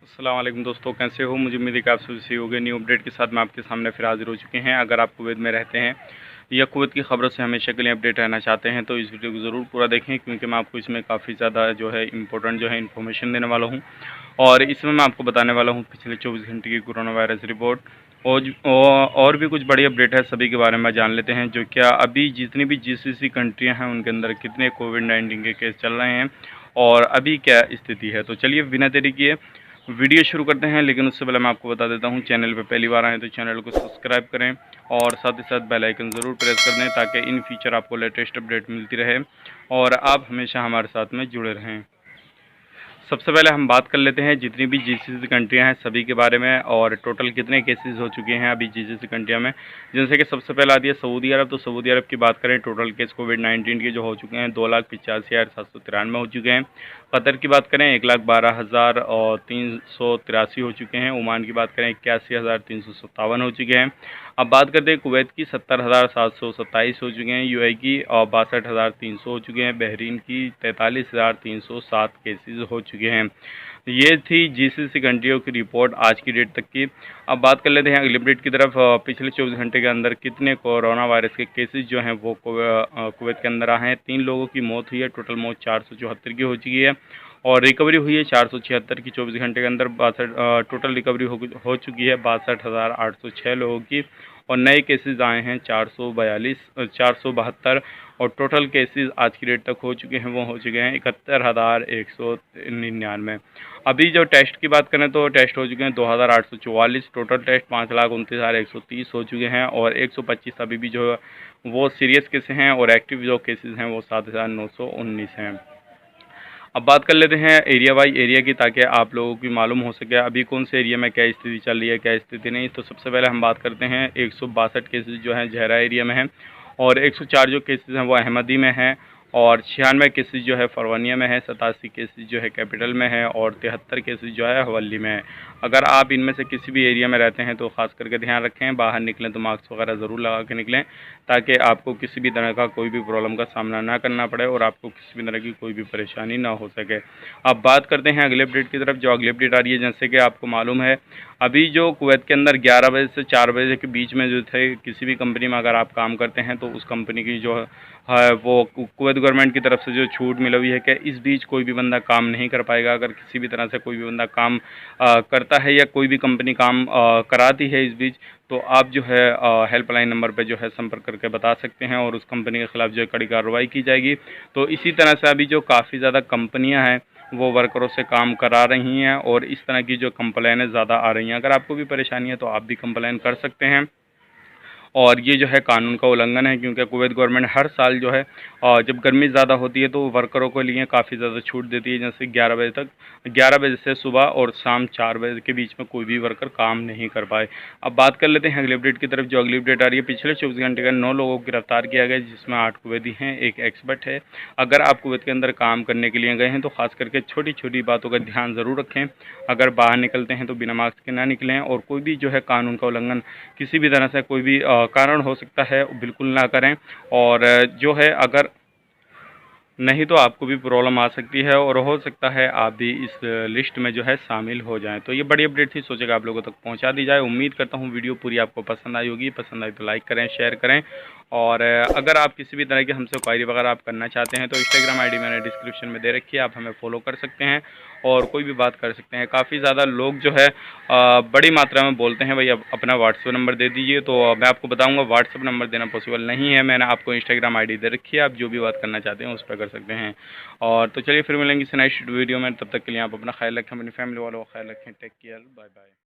अस्सलाम वालेकुम दोस्तों, कैसे हो? मुझे उम्मीद है कि आप सभी सही होंगे। न्यू अपडेट के साथ मैं आपके सामने फिर हाजिर हो चुके हैं। अगर आप कुवैत में रहते हैं या कुवैत की खबरों से हमेशा के लिए अपडेट रहना चाहते हैं तो इस वीडियो को ज़रूर पूरा देखें, क्योंकि मैं आपको इसमें काफ़ी ज़्यादा जो है इंपॉर्टेंट जो है इन्फॉर्मेशन देने वाला हूँ। और इसमें मैं आपको बताने वाला हूँ पिछले 24 घंटे की कोरोना वायरस रिपोर्ट और भी कुछ बड़ी अपडेट है, सभी के बारे में जान लेते हैं। जो क्या अभी जितनी भी GCC कंट्रियाँ हैं उनके अंदर कितने कोविड-19 के केस चल रहे हैं और अभी क्या स्थिति है। तो चलिए बिना देरी किए वीडियो शुरू करते हैं। लेकिन उससे पहले मैं आपको बता देता हूँ, चैनल पे पहली बार आए तो चैनल को सब्सक्राइब करें और साथ ही साथ बेल आइकन ज़रूर प्रेस कर दें, ताकि इन फ्यूचर आपको लेटेस्ट अपडेट मिलती रहे और आप हमेशा हमारे साथ में जुड़े रहें। सबसे पहले हम बात कर लेते हैं जितनी भी GCC कंट्रियां हैं सभी के बारे में, और टोटल कितने केसेस हो चुके हैं अभी GCC कंट्रियां में। जैसे कि सबसे पहले आती है सऊदी अरब। तो सऊदी अरब की बात करें, टोटल केस कोविड-19 के जो हो चुके हैं 2,85,793 हो चुके हैं। कतर की बात करें 1,12,383 हो चुके हैं। ओमान की बात करें 81,357 हो चुके हैं। अब बात करते हैं कुवैत की 70,727 हो चुके हैं। UAE की 62,300 हो चुके हैं। बहरीन की 43,307 केसेस हो चुके हैं। ये थी GCC कंट्रियों की रिपोर्ट आज की डेट तक की। अब बात कर लेते हैं अगली अपडेट की तरफ। पिछले 24 घंटे के अंदर कितने कोरोना वायरस के केसेस जो हैं वो कुवैत के अंदर आए हैं। 3 लोगों की मौत हुई है। टोटल मौत 474 की हो चुकी है और रिकवरी हुई है 476 की 24 घंटे के अंदर। 62 टोटल रिकवरी हो चुकी है 62,806 लोगों की, और नए केसेस आए हैं 472 और टोटल केसेस आज की डेट तक हो चुके हैं वो हो चुके हैं 71,199। अभी जो टेस्ट की बात करें तो टेस्ट हो चुके हैं 2,844। टोटल टेस्ट 5,29,130 हो चुके हैं और 125 अभी भी जो वो सीरियस केसेस हैं, और एक्टिव जो केसेस हैं वो 7,919 हैं। अब बात कर लेते हैं एरिया वाइज एरिया की, ताकि आप लोगों की मालूम हो सके अभी कौन से एरिया में क्या स्थिति चल रही है क्या स्थिति नहीं। तो सबसे पहले हम बात करते हैं 162 केसेस जो हैं जहरा एरिया में हैं, और 104 जो केसेस हैं वो अहमदी में हैं, और 96 केसेस जो है फरवानिया में है, 87 केसेस जो है कैपिटल में है, और 73 केसेस जो है हवल्ली में है। अगर आप इनमें से किसी भी एरिया में रहते हैं तो ख़ास करके ध्यान रखें, बाहर निकलें तो मास्क वगैरह ज़रूर लगा के निकलें, ताकि आपको किसी भी तरह का कोई भी प्रॉब्लम का सामना ना करना पड़े और आपको किसी भी तरह की कोई भी परेशानी ना हो सके। अब बात करते हैं अगले अपडेट की तरफ। जो अगली अपडेट आ रही है, जैसे कि आपको मालूम है अभी जो कुवैत के अंदर 11 बजे से 4 बजे के बीच में जो थे, किसी भी कंपनी में अगर आप काम करते हैं तो उस कंपनी की जो है वो कुवैत गवर्नमेंट की तरफ से जो छूट मिली हुई है कि इस बीच कोई भी बंदा काम नहीं कर पाएगा। अगर किसी भी तरह से कोई भी बंदा काम करता है या कोई भी कंपनी काम कराती है इस बीच, तो आप जो है हेल्पलाइन नंबर पे जो है संपर्क करके बता सकते हैं और उस कंपनी के ख़िलाफ़ जो है कड़ी कार्रवाई की जाएगी। तो इसी तरह से अभी जो काफ़ी ज़्यादा कंपनियां हैं वो वर्करों से काम करा रही हैं, और इस तरह की जो कंप्लेनें ज़्यादा आ रही हैं। अगर आपको भी परेशानी है तो आप भी कंप्लेन कर सकते हैं, और ये जो है कानून का उल्लंघन है, क्योंकि कुवैत गवर्नमेंट हर साल जो है जब गर्मी ज़्यादा होती है तो वर्करों के लिए काफ़ी ज़्यादा छूट देती है। जैसे 11 बजे तक, 11 बजे से सुबह और शाम 4 बजे के बीच में कोई भी वर्कर काम नहीं कर पाए। अब बात कर लेते हैं अगली अपडेट की तरफ। जो अगली अपडेट आ रही है, पिछले 24 घंटे का 9 लोगों को गिरफ्तार किया गया, जिसमें 8 कुवैती हैं, एक एक्सपर्ट है। अगर आप कुवैत के अंदर काम करने के लिए गए हैं तो खास करके छोटी छोटी बातों का ध्यान ज़रूर रखें। अगर बाहर निकलते हैं तो बिना मास्क के ना निकलें, और कोई भी जो है कानून का उल्लंघन किसी भी तरह से कोई भी कारण हो सकता है बिल्कुल ना करें। और जो है अगर नहीं तो आपको भी प्रॉब्लम आ सकती है, और हो सकता है आप भी इस लिस्ट में जो है शामिल हो जाएं। तो ये बड़ी अपडेट थी, सोचेगा आप लोगों तक पहुंचा दी जाए। उम्मीद करता हूं वीडियो पूरी आपको पसंद आई होगी। पसंद आई तो लाइक करें, शेयर करें, और अगर आप किसी भी तरह की हमसे क्वायरी वगैरह आप करना चाहते हैं तो इंस्टाग्राम आईडी मैंने डिस्क्रिप्शन में दे रखी है, आप हमें फॉलो कर सकते हैं और कोई भी बात कर सकते हैं। काफ़ी ज़्यादा लोग जो है बड़ी मात्रा में बोलते हैं भाई अब अपना व्हाट्सएप नंबर दे दीजिए, तो मैं आपको बताऊंगा व्हाट्सएप नंबर देना पॉसिबल नहीं है। मैंने आपको इंस्टाग्राम आईडी दे रखी है, आप जो भी बात करना चाहते हैं उस पर कर सकते हैं। और तो चलिए फिर मिलेंगे इस नेक्स्ट वीडियो में, तब तक के लिए आप अपना ख्याल रखें, अपनी फैमिली वालों का ख्याल रखें। Take care, bye bye.